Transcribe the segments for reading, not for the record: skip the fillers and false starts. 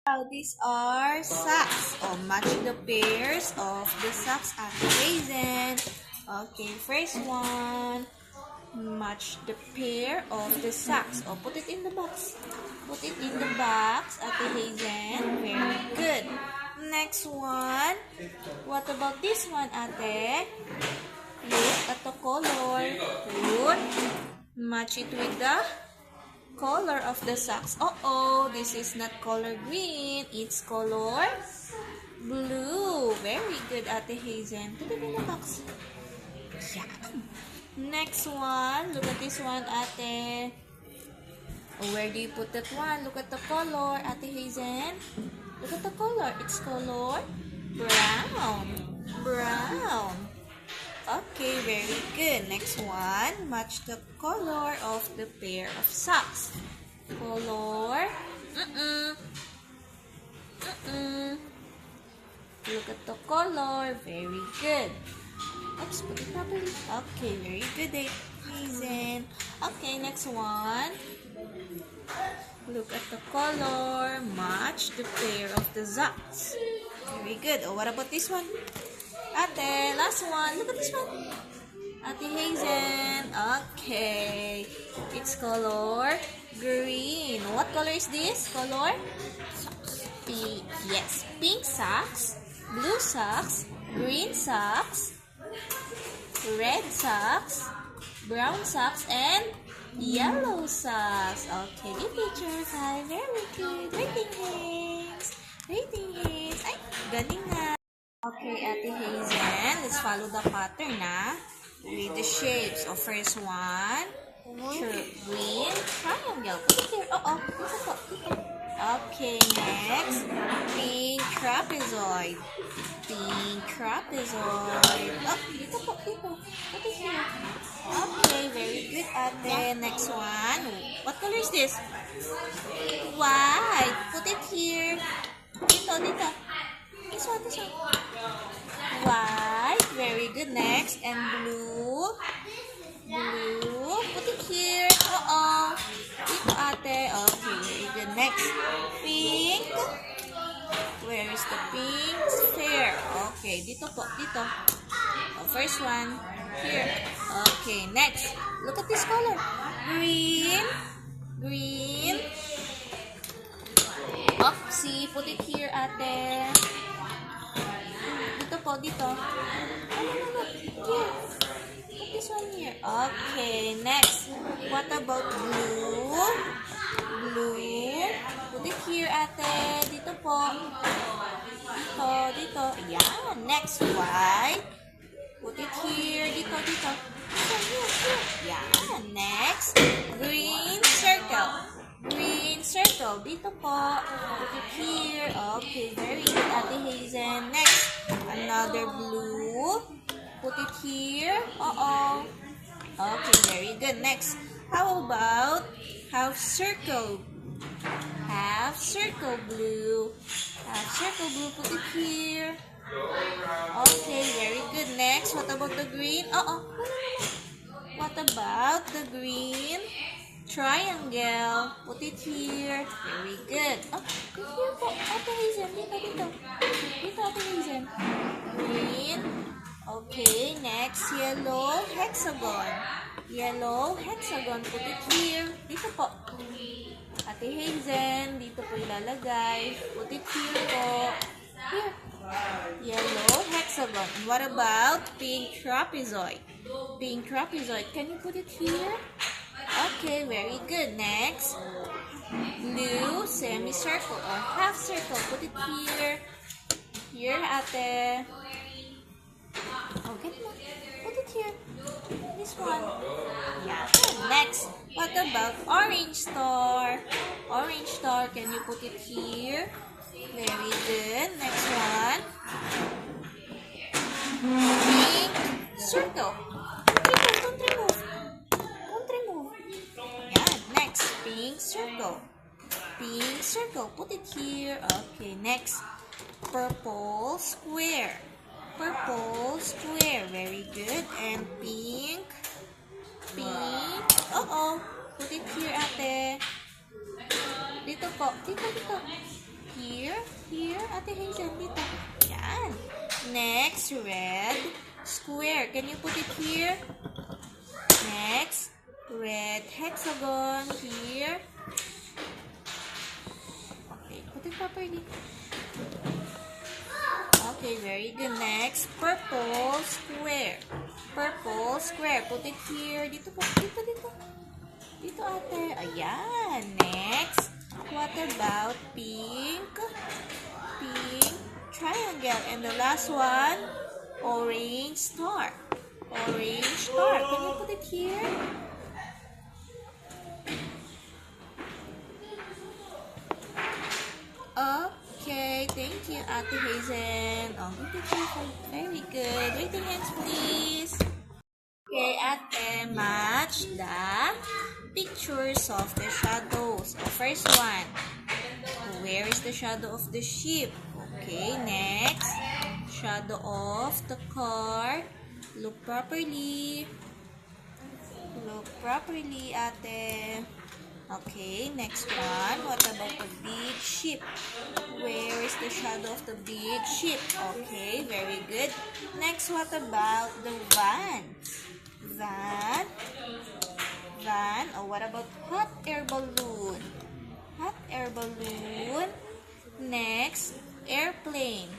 These are socks. Oh, match the pairs of the socks at Hazen. Okay, first one. Match the pair of the socks. Oh, put it in the box. Put it in the box at Hazen. Very good. Next one. What about this one, Ate? Look at the color. Good. Match it with the color of the socks. Oh, this is not color green. It's color blue. Very good, Ate Hazen. Put it in the box. Yeah. Next one. Look at this one, Ate. Where do you put that one? Look at the color, Ate Hazen. Look at the color. It's color brown. Brown. Okay, very good. Next one, match the color of the pair of socks. Color. Look at the color. Very good. Oops, put it properly. Okay, very good, Hazen. Okay, next one. Look at the color. Match the pair of the socks. Very good. Oh, what about this one? Ate, last one. Look at this one. Ate Hazen. Okay. It's color green. What color is this? Color? Socks. Yes. Pink socks, blue socks, green socks, red socks, brown socks, and yellow socks. Okay, good picture. Hi, very good. Rating hands. Rating hands. Ay, galing na. Okay, Ate Hazen, let's follow the pattern na. Read the shapes. So, first one, green triangle. Put it here. Dito po. Okay, next, pink trapezoid. Pink trapezoid. Oh, dito po. Put it here. Okay, very good, Ate. Next one. What color is this? White. Put it here. Dito. This one. White. Very good. Next. And blue. Blue. Put it here. Dito, Ate. Okay, very good. Next. Pink. Where is the pink sphere? Okay, dito po. Dito. First one. Here. Okay, next. Look at this color. Green. See, put it here, Ate. Dito. No. Here. Put this one here. Okay, next. What about blue? Blue. Put it here, Ate. Dito po. Dito. Yeah. Next, white. Put it here. Dito. Here. Yeah. Next, green circle. Dito po. Put it here. Okay, very good, Ate Hazen. Next, another blue. Put it here. Okay, very good. Next, how about half circle? Half circle blue. Put it here. Okay, very good. Next, what about the green? No. What about the green triangle? Put it here. Very good. Here po. Ate Hazen. Dito. Dito, Ate Hazen. Green. Okay, next, yellow hexagon. Put it here. Dito po. Ate Hazen. Dito po ilalagay. Put it here po. Here. Yellow hexagon. What about pink trapezoid? Can you put it here? Okay, very good. Next, blue semicircle or half circle. Put it here. Here, Ate. Okay, put it here. This one. Yeah. Next, what about orange star? Can you put it here? Very good. Next one. Pink circle. Don't remove. Yeah. Next, pink circle. Put it here. Okay. Next, purple square. Very good. And pink. Put it here, Ate. Dito po. Dito. Here. Ate Hazel, dito. Yan. Next, red square. Can you put it here? Next, red hexagon here. Okay, put it properly. Okay, very good. Next, purple square. Purple square. Put it here. Dito po. Dito, dito. Dito, ate. Ayan. Next, what about pink? Pink triangle. And the last one, orange star. Orange star. Can you put it here? Okay, thank you, Ate Hazen. Oh, very good. Rating hands, please. Okay, Ate, match the pictures of the shadows. The first one. Where is the shadow of the sheep? Okay, next. Shadow of the car. Look properly. Look properly, Ate. Okay, next one. What about the big sheep? Where is the shadow of the big sheep? Okay, very good. Next, what about the van? Van. Van. Oh, what about hot air balloon? Hot air balloon. Next, airplane.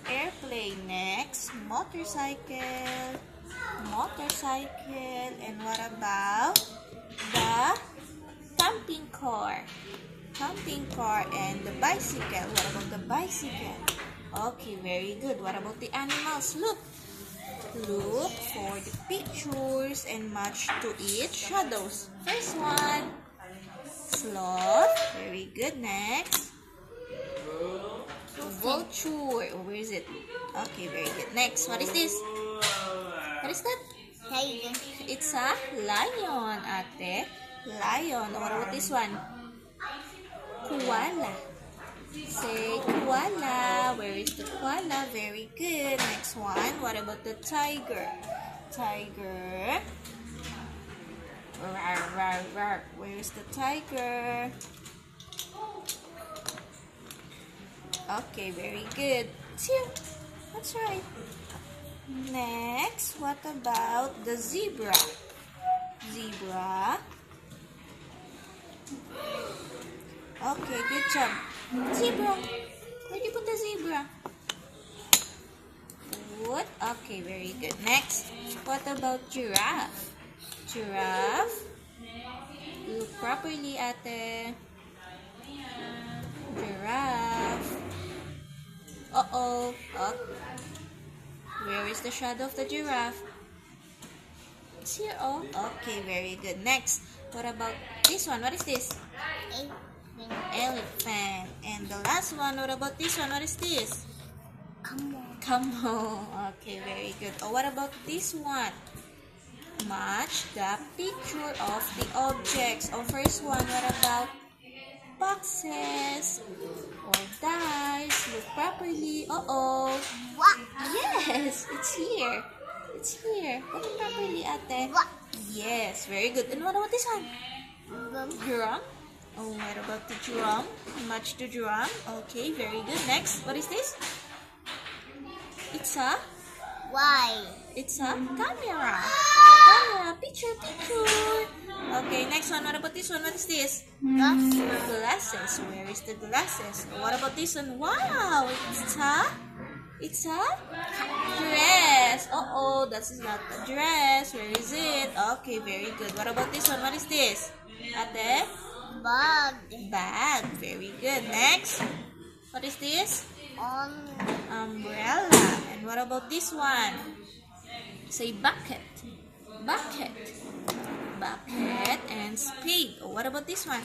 Airplane. Next, motorcycle. Motorcycle. And what about the camping car? Camping car and the bicycle. What about the bicycle? Okay, very good. What about the animals? Look. Look for the pictures and match to each shadows. First one, sloth. Very good. Next, vulture. Oh, where is it? Okay, very good. Next, what is this? What is that? Tiger. It's a lion, ate. Lion. What about this one? Koala. Say koala. Where is the koala? Very good. Next one. What about the tiger? Tiger. Rar, rar, rar. Where is the tiger? Okay, very good. It's here. That's right. Next, what about the zebra? Zebra. Okay, good job. Zebra. Where do you put the zebra? Good. Okay, very good. Next, what about giraffe? Giraffe. Look properly, ate. Giraffe. Uh-oh. Where is the shadow of the giraffe? It's here. Oh, okay, very good. Next, what about this one? What is this? Elephant. And the last one, what about this one? What is this? Camel. Okay, very good. Oh, what about this one? Match the picture of the objects. Oh, first one, what about boxes or dice? Look properly. Uh-oh. What? Yes, it's here. It's here. Look properly, ate. What? Yes, very good. And what about this one? Drum. Oh, what about the drum? Match the drum. Okay, very good. Next, what is this? It's a Why? It's a camera. Camera. Picture. Okay, next one. What about this one? What is this? Glasses. Where is the glasses? What about this one? Wow! It's a dress. Uh-oh, that is not a dress. Where is it? Okay, very good. What about this one? What is this? Ate? Bug. Bag. Very good. Next. What is this? Umbrella. And what about this one? Say bucket. Bucket. Bucket and spade. Oh, what about this one?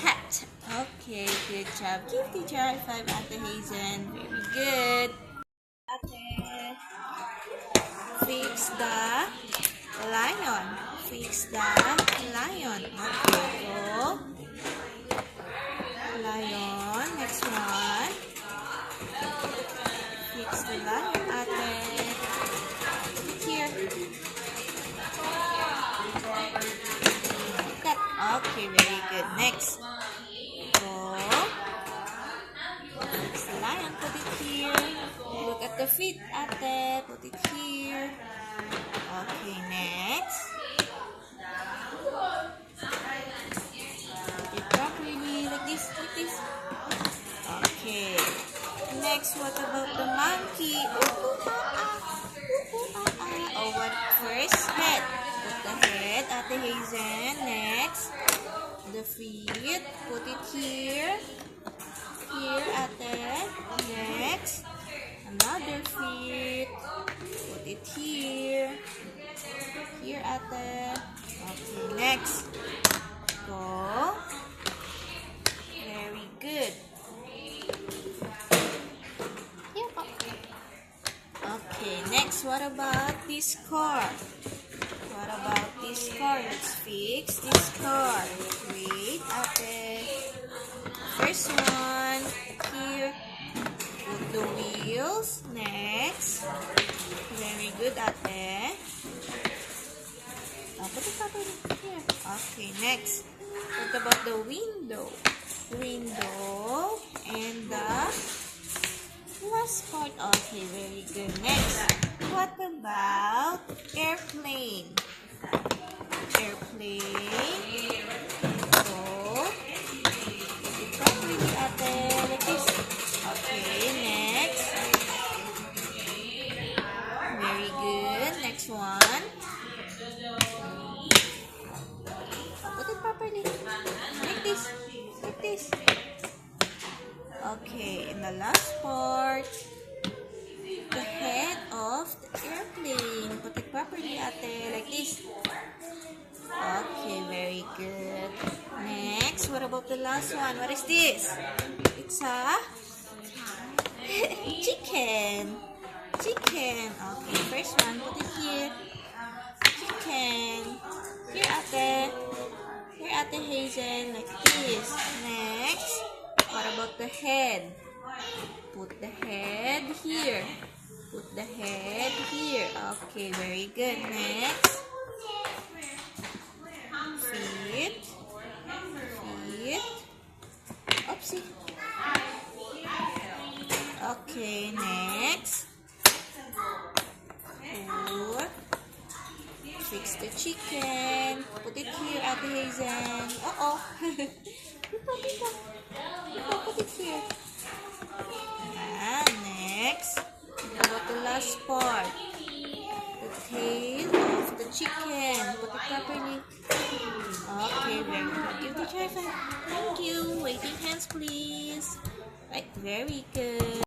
Hat. Okay, good job. Give teacher high five, Ate Hazen. Very good. Ate. Fix the lion. Fix the lion. Okay, go. Lion. Next one. Fix the lion, ate. Here. Cut. Okay, very good. Next. Go. the feet, ate? Put it here. Okay, next. Put it properly, like this, like this. Okay. Next, what about the monkey? Oh, what first? Head. Put the head, Ate Hazen. Next, the feet. Put it here. Here, Ate. Next, another feet. Put it here. Here, Ate. Okay, next. Go. Very good. Okay, next, what about this car? What about this car? Let's fix this car. Wait, ate. First one, here. Put the wheels. Next. Very good, ate. Put it properly here. Okay, next. What about the window? Window and the last part. Okay, very good. Next, what about airplane? Airplane. So, properly ate, like this. Okay, next. Very good. Next one. Put it properly. Like this. Like this. Okay, and the last part, the head of the airplane. Put it properly, ate, like this. Okay, very good. Next, what about the last one? What is this? It's a chicken. Chicken. Okay, first one, put it here. Chicken. Here, ate. Here, ate Hazen, like this. Next. What about the head? Put the head here. Put the head here. Okay, very good. Next. Feet. Feet. Oopsie. Okay, next. Foot. Fix the chicken. Put it here, Ate Hazen. Uh-oh. Pito. Put it here. And next, what about the last part? The tail of the chicken. Put it properly. Okay, very good. Give the try. Thank you. Waiting hands, please. Right, very good.